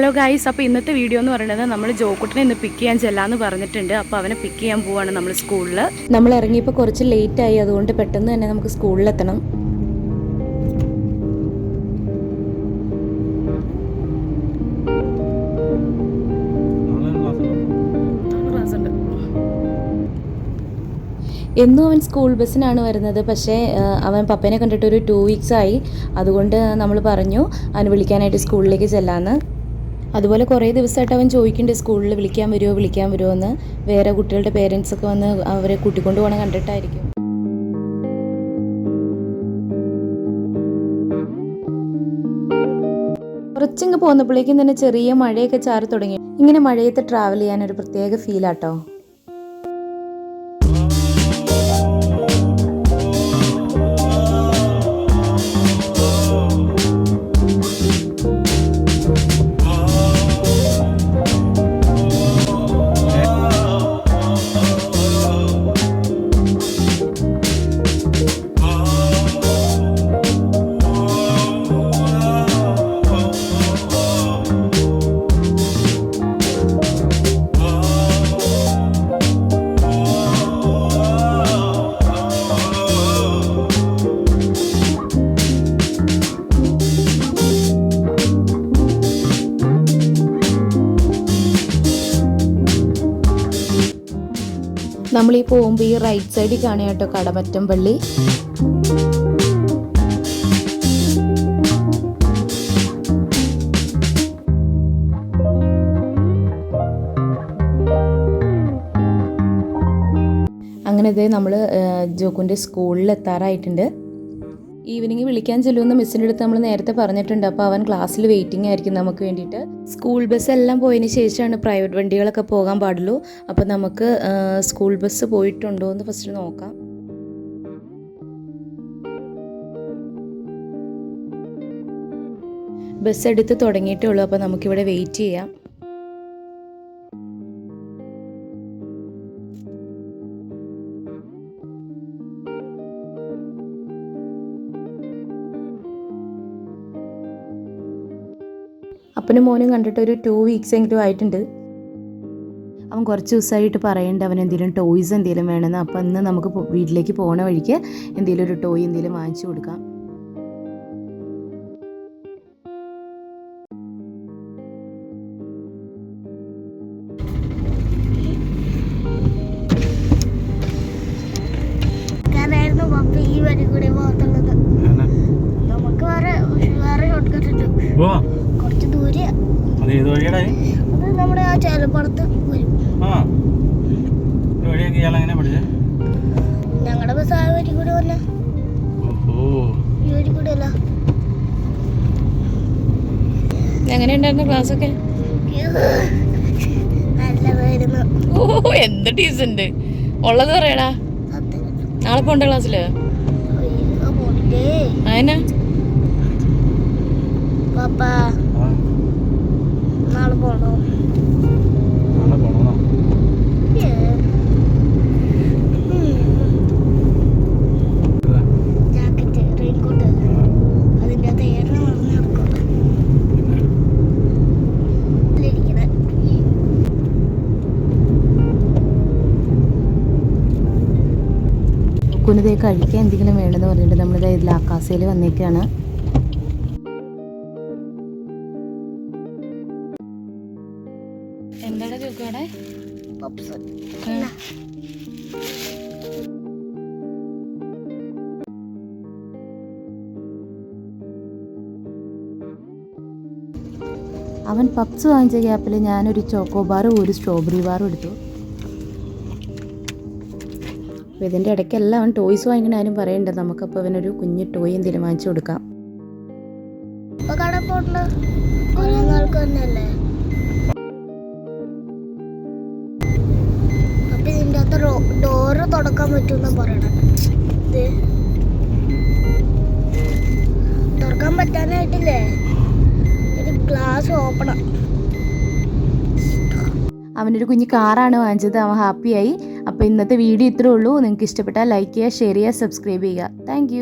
Hello guys, അപ്പോൾ ഇന്നത്തെ video എന്ന് പറയുന്നത് നമ്മൾ ജോക്കുട്ടിനെ ഇന്ന് പിക്ക് ചെയ്യാൻ ചെല്ലാന്ന് പറഞ്ഞിട്ടുണ്ട്. അപ്പോൾ അവനെ പിക്ക് ചെയ്യാൻ പോവാണ് നമ്മൾ സ്കൂളിൽ. നമ്മൾ ഇറങ്ങിയപ്പോൾ കുറച്ച് ലേറ്റ് ആയി, അതുകൊണ്ട് പെട്ടെന്ന് തന്നെ നമുക്ക് സ്കൂളിലെത്തണം. എന്നും അവൻ സ്കൂൾ ബസ്സിനാണ് വരുന്നത്. പക്ഷേ അവൻ പപ്പേനെ കണ്ടിട്ട് ഒരു 2 വീക്സ് ആയി. അതുകൊണ്ട് നമ്മൾ പറഞ്ഞു അവനെ വിളിക്കാനായിട്ട് സ്കൂളിലേക്ക് ചെല്ലാമെന്ന്. അതുപോലെ കുറേ ദിവസമായിട്ട് അവൻ ചോദിക്കുന്നുണ്ട് സ്കൂളിൽ വിളിക്കാൻ വരുമോ എന്ന്. വേറെ കുട്ടികളുടെ പേരൻസൊക്കെ വന്ന് അവരെ കൂട്ടിക്കൊണ്ട് പോകണം കണ്ടിട്ടായിരിക്കും. കുറച്ചിങ്ങ് പോന്നപ്പോഴേക്കും തന്നെ ചെറിയ മഴയൊക്കെ ചാറി തുടങ്ങി. ഇങ്ങനെ മഴയത്ത് ട്രാവൽ ചെയ്യാൻ ഒരു പ്രത്യേക ഫീലാട്ടോ. നമ്മളീ പോകുമ്പോൾ ഈ റൈറ്റ് സൈഡിൽ കാണുക കേട്ടോ കടമറ്റം പള്ളി. അങ്ങനെ ഇതേ നമ്മൾ ജോക്കുൻ്റെ സ്കൂളിൽ എത്താറായിട്ടുണ്ട്. ഈവനിങ് വിളിക്കാൻ ചെല്ലുമെന്ന് മിസ്സിൻ്റെ അടുത്ത് നമ്മൾ നേരത്തെ പറഞ്ഞിട്ടുണ്ട്. അപ്പോൾ അവൻ ക്ലാസ്സിൽ വെയിറ്റിംഗ് ആയിരിക്കും നമുക്ക് വേണ്ടിയിട്ട്. സ്കൂൾ ബസ് എല്ലാം പോയതിന് ശേഷമാണ് പ്രൈവറ്റ് വണ്ടികളൊക്കെ പോകാൻ പാടുള്ളൂ. അപ്പോൾ നമുക്ക് സ്കൂൾ ബസ് പോയിട്ടുണ്ടോ എന്ന് ഫസ്റ്റ് നോക്കാം. ബസ് എടുത്ത് തുടങ്ങിയിട്ടേ ഉള്ളൂ. അപ്പോൾ നമുക്കിവിടെ വെയിറ്റ് ചെയ്യാം. അപ്പനും മോനും കണ്ടിട്ട് ഒരു 2 വീക്സ് എങ്കിലും ആയിട്ടുണ്ട്. അവൻ കുറച്ച് ദിവസമായിട്ട് പറയുന്നുണ്ട് അവൻ എന്തെങ്കിലും ടോയ്സ് എന്തെങ്കിലും വേണമെന്ന്. അപ്പം ഇന്ന് നമുക്ക് വീട്ടിലേക്ക് പോകുന്ന വഴിക്ക് എന്തെങ്കിലും ഒരു ടോയ് എന്തെങ്കിലും വാങ്ങിച്ചു കൊടുക്കാം. ഈ വഴി കൂടെ പോകത്തുള്ളത് നമുക്ക് വേറെ ഷോർട്ട് കട്ട് കുറച്ച് ദൂരെ നമ്മുടെ ആ ചേലപ്പുറത്ത് വരും. ഞങ്ങളുടെ ബസ് ആ വഴി കൂടെ വന്ന ഈ വഴി കൂടെ അല്ല. എങ്ങനെയുണ്ടായിരുന്നു ക്ലാസ്സൊക്കെ? നല്ലതായിരുന്നു. ഓ, എന്ത് ടീച്ചറുണ്ട് ഉള്ളത് പറയടാ. നാളെ പോണ്ട ക്ലാസ്സില്? അതിനാ പാപ്പ നാളെ പോണോ? ജാക്കറ്റ്, റെയിൻകോട്ട് അതിൻ്റെ അകത്ത് ഏറെ നടന്ന് നടക്കും. കുനിതേ കഴിക്കാൻ എന്തെങ്കിലും വേണമെന്ന് പറഞ്ഞിട്ട് നമ്മളിത് ഇതിൽ ആക്കാസയിൽ വന്നേക്കാണ്. എന്താണ് ചോക്കടെ? അവൻ പപ്സ് വാങ്ങിച്ച ഗ്യാപ്പിൽ ഞാനൊരു ചോക്കോ ബാറും ഒരു സ്ട്രോബെറി ബാറും എടുത്തു. അപ്പോൾ ഇതിൻ്റെ ഇടയ്ക്കെല്ലാം അവൻ ടോയ്സ് വാങ്ങിക്കണ ആരും പറയണ്ട. നമുക്കപ്പോൾ അവനൊരു കുഞ്ഞ് ടോയ് എന്തെങ്കിലും വാങ്ങിച്ചു കൊടുക്കാം. ഡോറ് തുറക്കാൻ പറ്റുമെന്ന് പറയണം. തുറക്കാൻ പറ്റാനായിട്ടില്ലേ? ഒരു ഗ്ലാസ് ഓപ്പണാ. അവനൊരു കുഞ്ഞ് കാറാണ് വാങ്ങിച്ചത്. അവൻ ഹാപ്പിയായി. അപ്പോൾ ഇന്നത്തെ വീഡിയോ ഇത്രേ ഉള്ളൂ. നിങ്ങൾക്ക് ഇഷ്ടപ്പെട്ടാൽ ലൈക്ക് ചെയ്യുക, ഷെയർ ചെയ്യുക, സബ്സ്ക്രൈബ് ചെയ്യുക. താങ്ക്